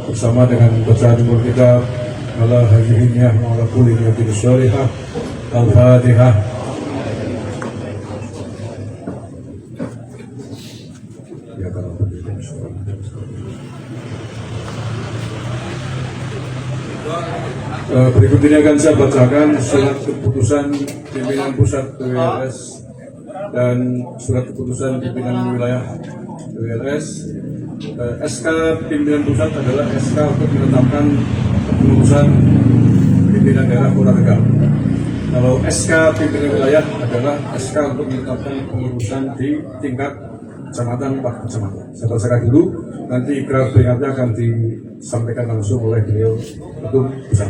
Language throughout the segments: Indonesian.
bersama dengan bacaan kitab ala hadhihi niyyah wa ala kulli niyatin shalihah. Al-Fatihah. Berikut ini akan saya bacakan surat keputusan pimpinan pusat WLS dan surat keputusan pimpinan wilayah WLS. SK pimpinan pusat adalah SK untuk menetapkan kepengurusan pimpinan daerah Kota Tegal. Kalau SK pimpinan wilayah adalah SK untuk menetapkan pengurusan di tingkat kecamatan Pak Kecamatan. Saya bacakan dulu, nanti ikrar peringatnya akan disampaikan langsung oleh beliau untuk pusat.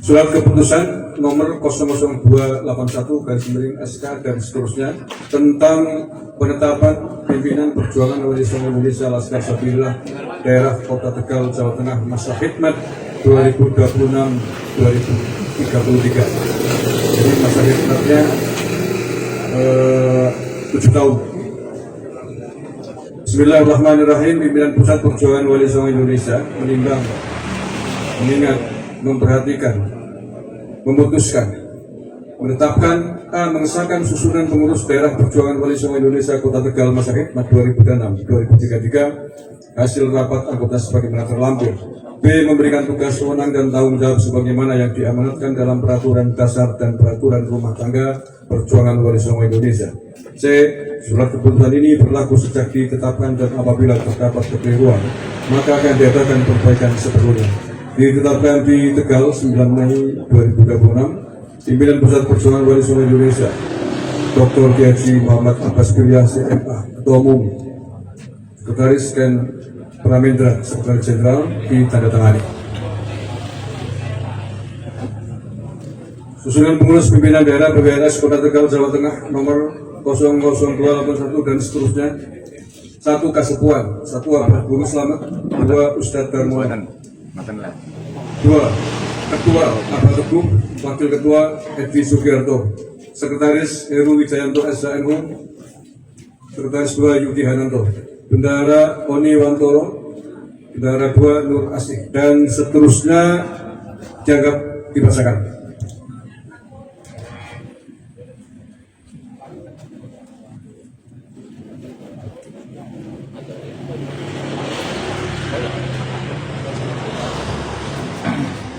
Surat keputusan nomor 00281 SK dan seterusnya tentang penetapan pimpinan perjuangan Wali Songo Indonesia Laskar Sabilillah daerah Kota Tegal, Jawa Tengah masa khidmat 2026-2033. Jadi masa khidmatnya 7 tahun. Bismillahirrahmanirrahim. Pimpinan Pusat Perjuangan Wali Songo Indonesia menimbang, mengingat, memperhatikan, memutuskan, menetapkan, mengesahkan susunan pengurus daerah perjuangan Wali Songo Indonesia Kota Tegal masa khidmat 2006-2033 hasil rapat anggota sebagaimana terlampir. B. Memberikan tugas, wewenang dan tanggung jawab sebagaimana yang diamanatkan dalam peraturan dasar dan peraturan rumah tangga perjuangan Wali Songo Indonesia. C. Surat keputusan ini berlaku sejak ditetapkan dan apabila terdapat kekeliruan maka akan diadakan perbaikan seperlunya. Ditetapkan di Tegal 9 Mei 2026, pimpinan Pusat Perjuangan Wali Songo Indonesia Dr. Haji Muhammad Abbas Pilyah CMA, Ketua Umum, Sekretaris dan Pramendra Sekretaris Jenderal ditandatangani. Susunan pengurus pimpinan daerah PWLS Kota Tegal, Jawa Tengah nomor 00281 dan seterusnya. 1. Kasepuan. 1. Abah Bumi Slamet. 2. Ustadz Darmawan. 2. Ketua Abah Teguh. Wakil Ketua Edi Sugiarto. Sekretaris Heru Wijayanto SHMU. Sekretaris 2 Yudi Hananto. Bendahara Oni Wantoro. Bendahara 2 Nur Asih. Dan seterusnya dianggap dibacakan.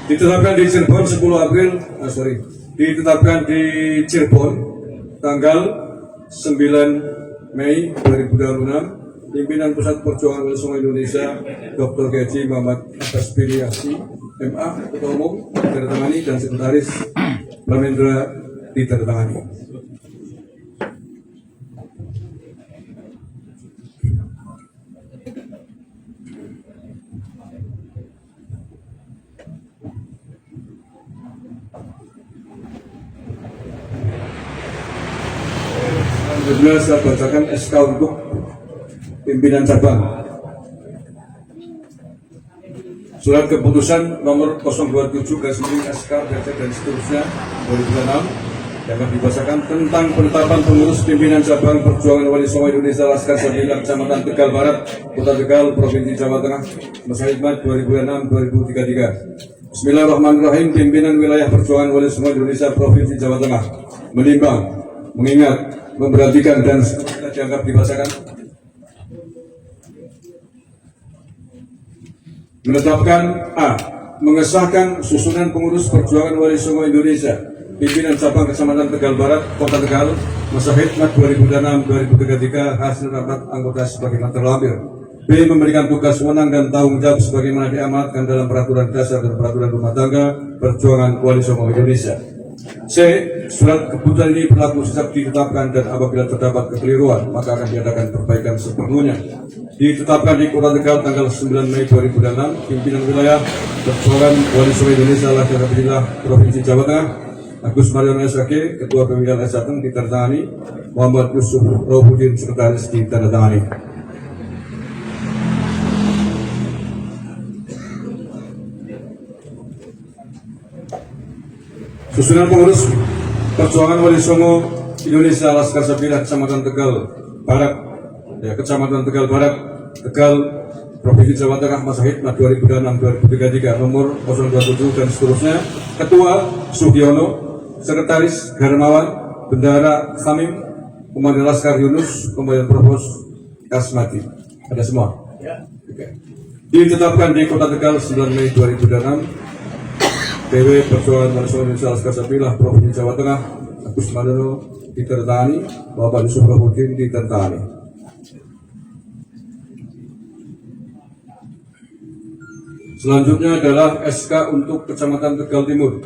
Ditetapkan di Cirebon 10 April, ditetapkan di Cirebon tanggal 9 Mei 2026, pimpinan Pusat Perjuangan Wali Songo Indonesia Dr. Haji Muhammad Abbas Pilyah MA, Ketua Umum ditandatangani dan Sekretaris Pramendra ditandatangani. Selanjutnya saya bacakan SK untuk pimpinan cabang. Surat keputusan nomor 027 SK dan seterusnya 2006 yang akan dibacakan tentang penetapan pengurus pimpinan cabang perjuangan Wali Songo Indonesia Laskar Sabilillah Kecamatan Tegal Barat, Kota Tegal, Provinsi Jawa Tengah, masa khidmat 2006-2033. Bismillahirrahmanirrahim. Pimpinan wilayah perjuangan Wali Songo Indonesia Provinsi Jawa Tengah menimbang, mengingat, memperhatikan dan dianggap dibacakan. Menetapkan A. Mengesahkan susunan pengurus perjuangan Wali Songo Indonesia pimpinan cabang Kecamatan Tegal Barat, Kota Tegal, masa khidmat 2006-2033 hasil rapat anggota sebagaimana terlampir. B. Memberikan tugas, wewenang dan tanggung jawab sebagaimana diamanatkan dalam peraturan dasar dan peraturan rumah tangga perjuangan Wali Songo Indonesia. C. Surat keputusan ini berlaku sejak ditetapkan dan apabila terdapat kekeliruan maka akan diadakan perbaikan seperlunya. Ditetapkan di Kota Tegal tanggal 9 Mei 2006, pimpinan wilayah perjuangan Wali Songo Indonesia Laskar Sabilillah Provinsi Jawa Tengah Agus Mariono SHG, Ketua PWLS Jateng ditandatangani, Muhammad Yusuf Rohudin Sekretaris ditandatangani. Susunan pengurus perjuangan Wali Songo Indonesia Laskar Sabilillah Kecamatan Tegal Barat, Kecamatan Tegal Barat, Tegal, Provinsi Jawa Tengah, masa hikmat 2006-2033, nomor 027 dan seterusnya. Ketua Sugiono, Sekretaris Hermawan, Bendahara Khamim, Komandan Laskar Yunus, Komandan Provos Kasmati. Ada semua? Ya. Oke. Ditetapkan di Kota Tegal 9 Mei 2006, PW Perjuangan Mahasiswa Indonesia Laskar Sabilah Provinsi Jawa Tengah, Agus Madono ditandatangani, Bapak Yusuf Rahudin ditandatangani. Selanjutnya adalah SK untuk Kecamatan Tegal Timur,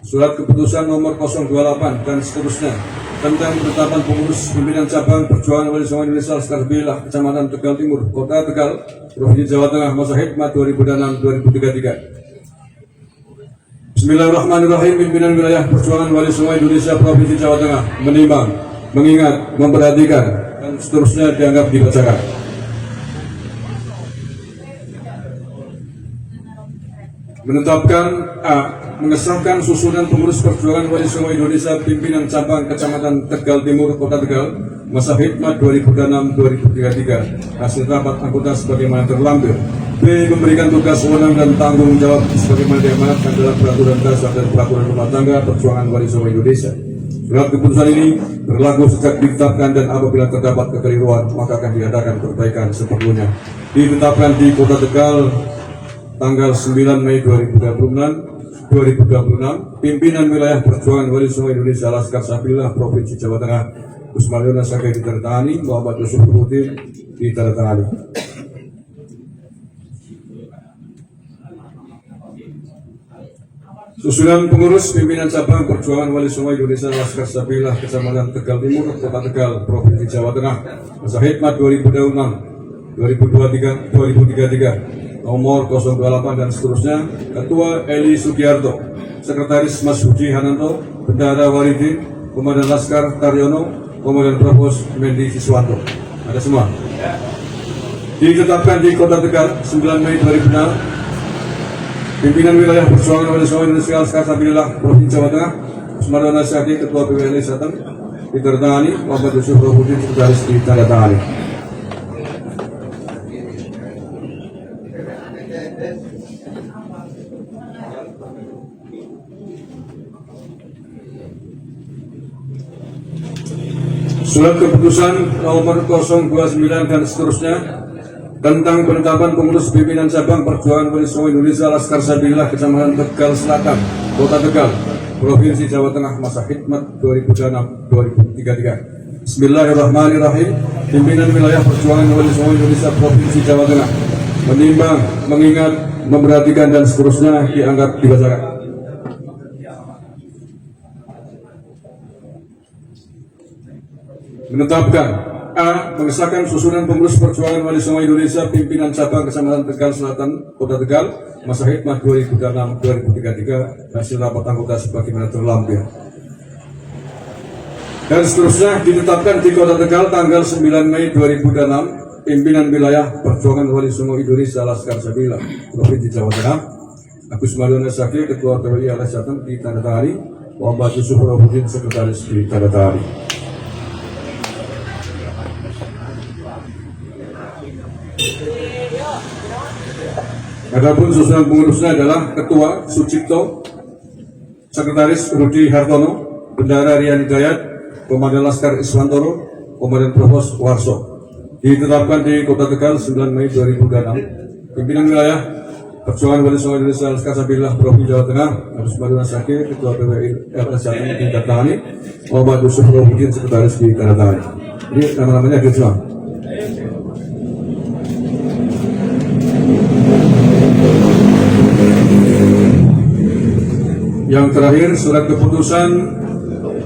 Surat Keputusan nomor 028 dan seterusnya tentang penetapan pengurus pimpinan cabang Perjuangan Wali Songo Indonesia Laskar Sabilah Kecamatan Tegal Timur, Kota Tegal, Provinsi Jawa Tengah, masa hikmat 2006-2033. Bismillahirrahmanirrahim. Pimpinan wilayah Perjuangan Wali Songo Indonesia Provinsi Jawa Tengah menimbang, mengingat, memperhatikan, dan seterusnya dianggap dibacakan. Menetapkan A. Mengesahkan susunan pengurus Perjuangan Wali Songo Indonesia pimpinan cabang Kecamatan Tegal Timur, Kota Tegal, masa hikmat 2006-2033, hasil rapat anggota sebagaimana terlampir. B. Memberikan tugas, wewenang dan tanggung jawab sebagaimana diamanatkan dalam peraturan dasar dan peraturan rumah tangga Perjuangan Wali Songo Indonesia. Surat keputusan ini berlaku sejak ditetapkan dan apabila terdapat kekeliruan maka akan diadakan perbaikan seperlunya. Ditetapkan di Kota Tegal tanggal 9 Mei 2026, pimpinan wilayah Perjuangan Wali Songo Indonesia Laskar Sabilah Provinsi Jawa Tengah, Kusmaliona Sakai ditandatangani, Muhammad Yusuf Rahudin ditandatangani. Susunan pengurus pimpinan cabang Perjuangan Wali Songo Indonesia Laskar Sabilah Kecamatan Tegal Timur, Kota Tegal, Provinsi Jawa Tengah, masa hikmat 2006-2033, nomor 028 dan seterusnya. Ketua Eli Sugiarto, Sekretaris Mas Budi Hananto, Bendahara Waridin, Komandan Laskar Taryono, Komandan Provos Mendi Siswanto. Ada semua? Ditetapkan di Kota Tegal 9 Mei 2006, pimpinan wilayah Perjuangan Wali Songo Indonesia Laskar Sabilah Provinsi Jawa Tengah, Usmadona Syaki, Ketua PWNI Satan ditandatangani, Muhammad Yusuf Rahudin Sekretaris ditandatangani. Surat keputusan nomor 029 dan seterusnya tentang penetapan pengurus pimpinan cabang Perjuangan Wali Songo Indonesia Laskar Sabilah Kecamatan Tegal Selatan, Kota Tegal, Provinsi Jawa Tengah, masa hikmat 2006-2033. Bismillahirrahmanirrahim. Pimpinan wilayah Perjuangan Wali Songo Indonesia Provinsi Jawa Tengah menimbang, mengingat, memperhatikan dan seterusnya dianggap dibacakan. Menetapkan A. Mengesahkan susunan pengurus Perjuangan Wali Songo Indonesia pimpinan cabang Kecamatan Tegal Selatan, Kota Tegal, masa hikmat 2006-2033, hasil rapat anggota sebagaimana terlampir. Dan seterusnya ditetapkan di Kota Tegal tanggal 9 Mei 2006, pimpinan wilayah Perjuangan Wali Songo Indonesia Laskar Sabilah Provinsi Jawa Tengah, Agus Madono Syaki, Ketua PWI Alasatan ditandatangani, Muhammad Yusuf Rahudin Sekretaris ditandatangani. Adapun susunan pengurusnya adalah Ketua Sucipto, Sekretaris Rudi Hartono, Bendahara Rian Hidayat, Komandan Laskar Iswantoro, Komandan Provos Warso. Ditetapkan di Kota Tegal 9 Mei 2006. Pimpinan wilayah Perjuangan Wali Songo Indonesia Laskar Sabilah Provinsi Jawa Tengah, Agus Madono Syaki, Ketua PWI RS1 ditandatangani, Muhammad Yusuf Rahudin Sekretaris ditandatangani. Ini nama-namanya gitu semua. Yang terakhir, surat keputusan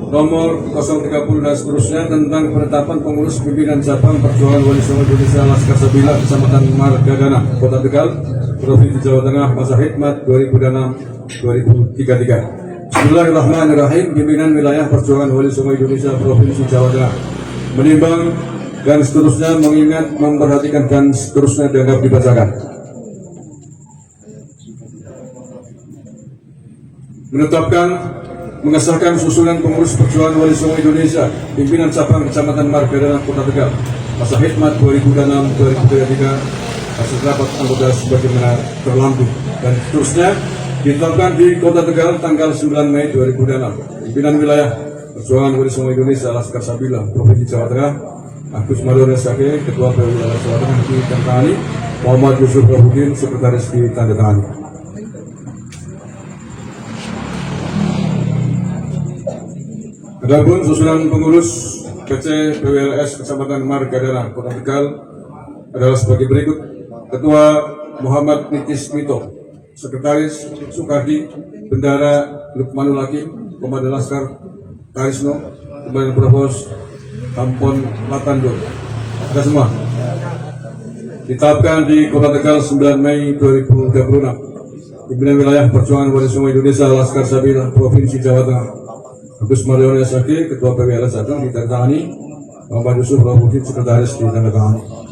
nomor 030 dan seterusnya tentang penetapan pengurus pimpinan cabang Perjuangan Wali Songo Indonesia Laskar Sabilah Kecamatan Margadana, Kota Tegal, Provinsi Jawa Tengah, masa hikmat 2006-2033. Bismillahirrahmanirrahim. Pimpinan wilayah Perjuangan Wali Songo Indonesia Provinsi Jawa Tengah menimbang dan seterusnya, mengingat, memperhatikan dan seterusnya dianggap dibacakan. Menetapkan, mengesahkan susunan pengurus Perjuangan Wali Songo Indonesia pimpinan cabang Kecamatan Margadana, Kota Tegal, masa khidmat 2006-2023 hasil rapat anggota sebagaimana terlampir dan seterusnya ditetapkan di Kota Tegal tanggal 9 Mei 2006. Pimpinan wilayah Perjuangan Wali Songo Indonesia Laskar Sabila Provinsi Jawa Tengah Agus Maulana Syakir, Ketua PWI Jawa Tengah ditandatangani, Muhammad Yusuf Rahudin, Sekretaris ditandatangani. Adapun susunan pengurus PC PWLS Kecamatan Margadana Kota Tegal adalah sebagai berikut: Ketua Muhammad Nitis Mito, Sekretaris Sukardi, Bendara Lukmanul Hakim, Komandan Laskar Karisno, Komandan Provos Kampon Latando. Ada semua. Ditetapkan di Kota Tegal 9 Mei 2026. Pimpinan wilayah Perjuangan Wali Songo Indonesia Laskar Sabila Provinsi Jawa Tengah Agus Maulana Syakir, Ketua PWLS ditandatangani, Muhammad Yusuf Rahudin, Sekretaris ditandatangani.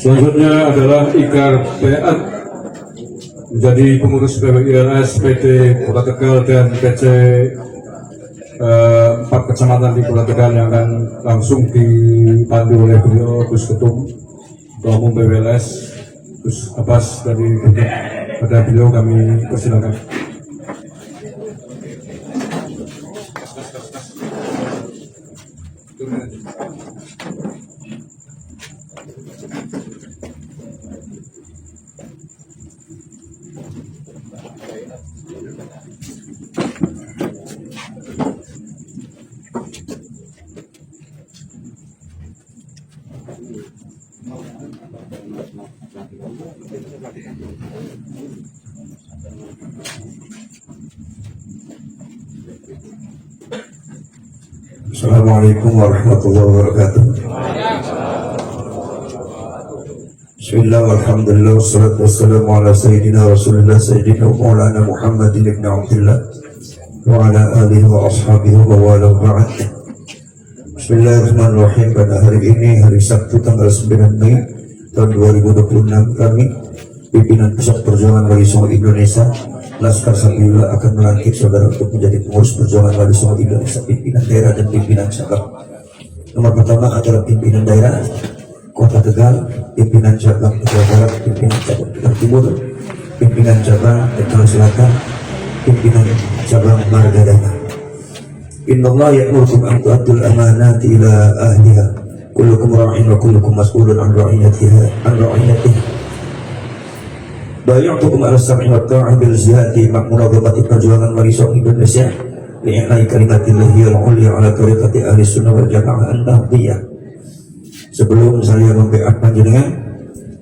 Selanjutnya adalah Ikrar Peat menjadi pengurus PWLS PT Kota Tegal dan PC 4 kecamatan di Kota Tegal yang akan langsung dipandu oleh beliau Gus Ketum Ketua Umum PWLS Gus Abbas dari pada beliau kami persilakan. Assalamualaikum warahmatullahi wabarakatuh. Bismillah walhamdulillah wassalatu wassalamu ala sayyidina rasulillah sayyidina maulana Muhammadin ibn Abdullah wa ala alihi wa ashabihi wa wala ba'd. Bismillahirrahmanirrahim. Pada hari ini, hari Sabtu tanggal 9 Mei tahun 2026, kami pimpinan Pusat Perjuangan Wali Songo Indonesia Laskar Sabila akan melantik saudara untuk menjadi pengurus Perjuangan Wali Songo Indonesia, pimpinan daerah dan pimpinan cabang. Nomor pertama adalah pimpinan daerah Kota Tegal, pimpinan cabang Tegal Barat, pimpinan cabang Tegal Timur, pimpinan cabang Tegal Selatan, pimpinan cabang Margadana. Innallaha ya'murukum an tu'addul amanati ila ahliha, kullukum ra'in wa kullukum mas'ulun an ra'iyatihi. Bayatukum ala sam'i wa ta'ah bil zihati ma'munadhamati Perjuangan Wali Songo Indonesia li'ilai kalimatillahi al-ulya ala tariqati ahli sunnah wal jama'ah an-nahdiyah. Sebelum saya membeat panjenengan,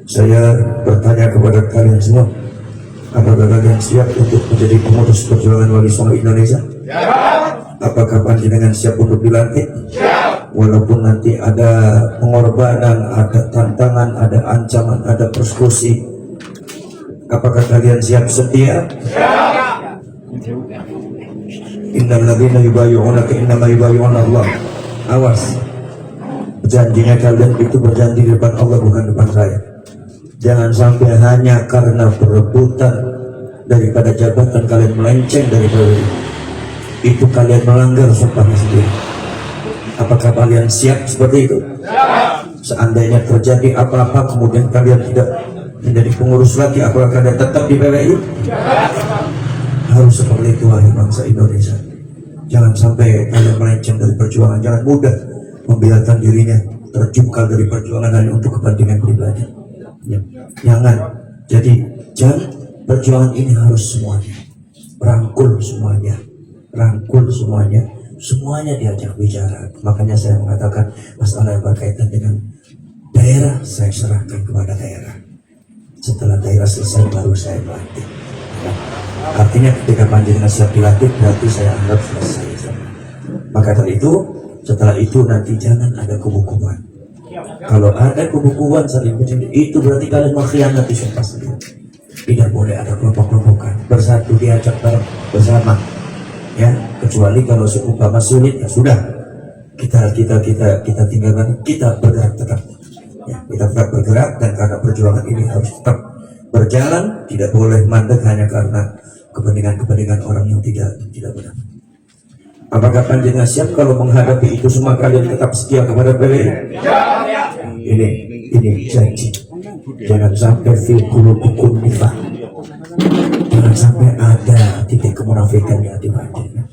saya bertanya kepada kalian semua, apakah kalian siap untuk menjadi pengurus Perjuangan Wali Songo Indonesia? Apakah panjenengan siap untuk dilantik? Walaupun nanti ada pengorbanan, ada tantangan, ada ancaman, ada persekusi, apakah kalian siap setia? Innal ladzina yubayyi'unaka innama yubayyi'una Allah. Awas, janjinya kalian itu berjanji di depan Allah, bukan depan saya. Jangan sampai hanya karena perebutan daripada jabatan kalian melenceng dari PWI, itu kalian melanggar sumpahnya sendiri. Apakah kalian siap seperti itu? Seandainya terjadi apa-apa kemudian kalian tidak menjadi pengurus lagi, apakah kalian tetap di PWI? Harus seperti itu, wahai bangsa Indonesia. Jangan sampai kalian melenceng dari perjuangan. Jangan mudah membiarkan dirinya terjungkal dari perjuangan hanya untuk kepentingan pribadi. Ya. Jangan. Jadi perjuangan ini harus semuanya, rangkul semuanya, semuanya diajak bicara. Makanya saya mengatakan masalah yang berkaitan dengan daerah saya serahkan kepada daerah. Setelah daerah selesai baru saya melantik. Ya. Artinya ketika panjenengan siap dilantik berarti saya anggap selesai. Maka dari itu, setelah itu nanti jangan ada kubu-kubuan. Kalau ada kubu-kubuan saling mencintai, itu berarti kalian mengkhianati sumpah sendiri. Tidak boleh ada kelompok-kelompokan. Bersatu diajak bareng bersama. Ya, kecuali kalau seumpama sulit, ya sudah, kita tinggalkan, kita bergerak tetap. Ya, kita tetap bergerak, dan karena perjuangan ini harus tetap berjalan, tidak boleh mandek hanya karena kepentingan orang yang tidak benar. Apakah panjenengan siap kalau menghadapi itu semua kalian tetap setia kepada PWI? Ini janji. Jangan sampai fil qulubikum nifaq. Jangan sampai ada titik kemunafikan yang dihadirkan.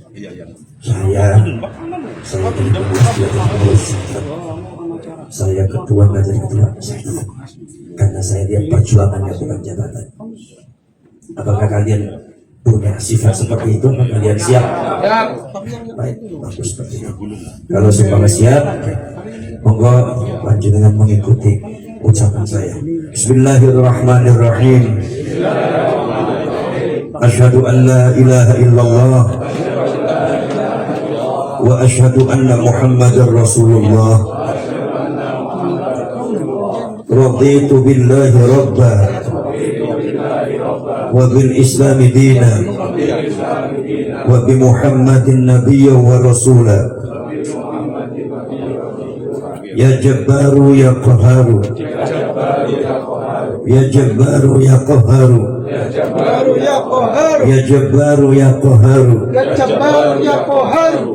Saya saya ketua nggak jadi ketua, karena saya lihat perjuangannya bukan jabatan. Apakah kalian punya sifat seperti itu? Kalian siap? Baik, bagus seperti itu. Kalau semua siap, monggo panjenengan mengikuti ucapan saya. Bismillahirrahmanirrahim. Asyhadu an la ilaha illallah wa asyhadu anna Muhammadar Rasulullah. Raditu billahi rabba wa bil islami dina wa bi Muhammadin nabiyya wa rasula. Ya Jabbaru ya Qaharu, ya Jabbaru ya Qaharu, ya Jabbaru ya Qaharu, ya Jabbaru ya Qaharu,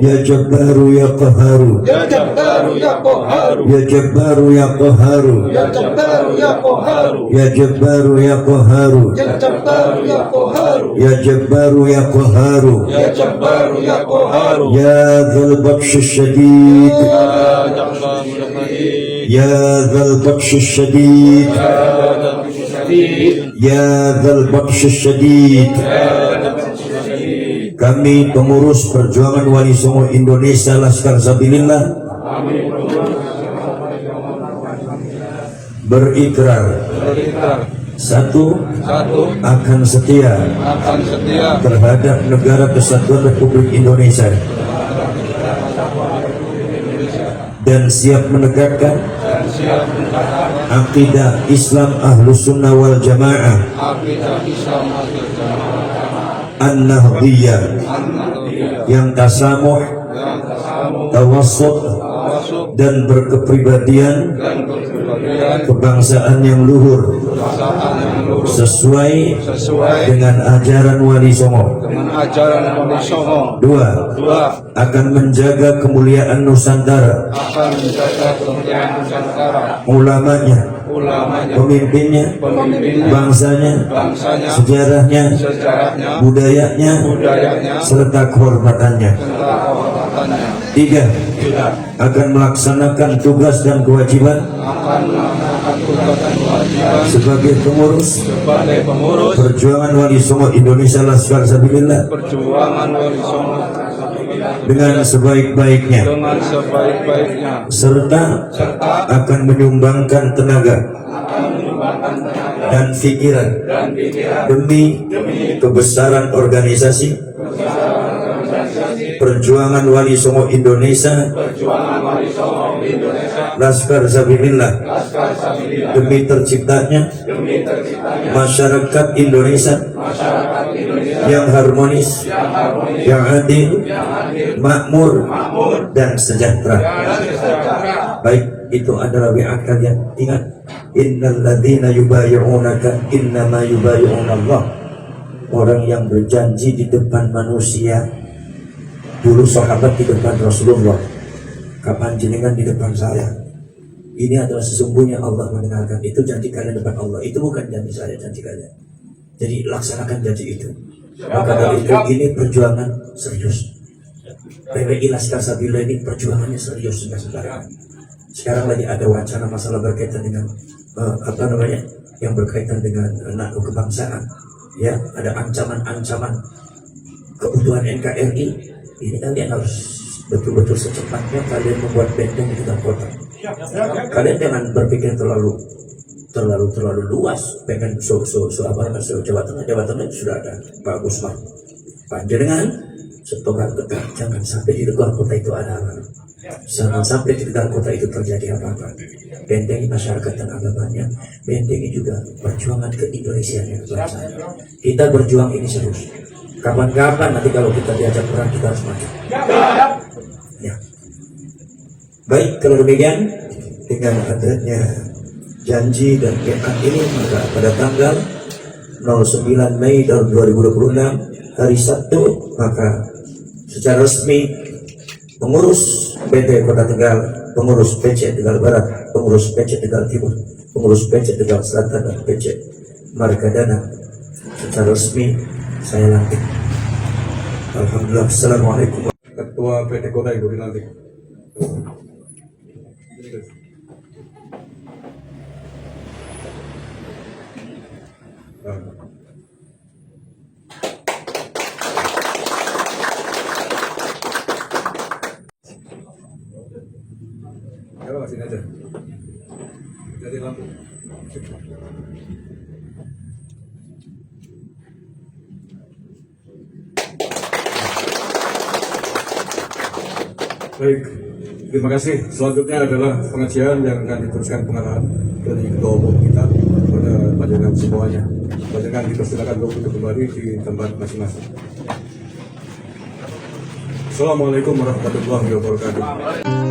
ya Jabbaru ya Qaharu, ya Jabbaru ya Qaharu, ya Jabbaru ya Qaharu, ya Jabbaru ya Qaharu, ya Jabbaru ya Qaharu, ya Jabbaru ya Qaharu, ya Jabbaru ya Qaharu, ya Dzal Batsh Syadid, ya Dzal Batsh Syadid, ya Dzal Batsh Syadid. Kami pengurus Perjuangan Wali Songo Indonesia Laskar Sabilillah berikrar satu, akan setia terhadap Negara Kesatuan Republik Indonesia dan siap menegakkan akidah Islam Ahlus Sunnah wal Jamaah An-Nahdiyah yang tasamuh, tawassut dan berkepribadian kebangsaan yang luhur sesuai dengan ajaran Wali Songo. Dua, akan menjaga kemuliaan Nusantara, ulamanya, pemimpinnya, bangsanya, sejarahnya, budayanya, serta kehormatannya. Tiga, akan melaksanakan tugas dan kewajiban sebagai pengurus Perjuangan Wali Songo Indonesia Laskar Sabilillah dengan sebaik-baiknya, serta akan menyumbangkan tenaga dan pikiran demi kebesaran organisasi Perjuangan Wali Songo Indonesia Laskar Sabilillah, demi terciptanya masyarakat Indonesia yang harmonis, yang adil, makmur, dan sejahtera. Baik, itu adalah WA kalian. Ingat, innal ladzina yubayyi'unaka innama yubayyi'unallah. Orang yang berjanji di depan manusia, dulu sahabat di depan Rasulullah, kapan jenengan di depan saya? Ini adalah sesungguhnya Allah mendengarkan. Itu janji kalian depan Allah. Itu bukan janji saya, janji kalian. Jadi laksanakan janji itu. Maka dari itu, ini perjuangan serius. PWI Laskar Sabilillah ini perjuangannya serius, sudah sembarangan. Sekarang lagi ada wacana masalah berkaitan dengan yang berkaitan dengan NATO kebangsaan. Ya, ada ancaman-ancaman keutuhan NKRI. Ini kalian harus betul-betul secepatnya kalian membuat benteng di tengah kota. Kalian jangan berpikir terlalu luas. Pengen Jawa Tengah itu sudah ada Pak Gusman. Panjenengan setokan tegak, jangan sampai di luar kota itu ada apa. Jangan sampai di luar kota itu terjadi apa-apa. Bentengi masyarakat dan agamanya, bentengi juga perjuangan ke-Indonesiaan kebangsaan. Kita berjuang ini serius. Kapan-kapan nanti kalau kita diajak perang, kita harus maju. Ya. Baik, kalau demikian dengan adanya janji dan keyakinan ini, maka pada tanggal 09 Mei tahun 2026 hari Sabtu, maka secara resmi pengurus PT Kota Tegal, pengurus PC Tegal Barat, pengurus PC Tegal Timur, pengurus PC Tegal Selatan dan PC Margadana secara resmi saya lantik. Alhamdulillah. Assalamualaikum. Ketua PT Kota Ibu dilantik. Ya, kasih aja. Jadi lampu. Baik, terima kasih. Selanjutnya adalah pengajian yang akan diteruskan pengarahan dari ketua umum kita kepada panjenengan semuanya. Panjenengan dipersilakan untuk duduk kembali di tempat masing-masing. Assalamualaikum warahmatullahi wabarakatuh.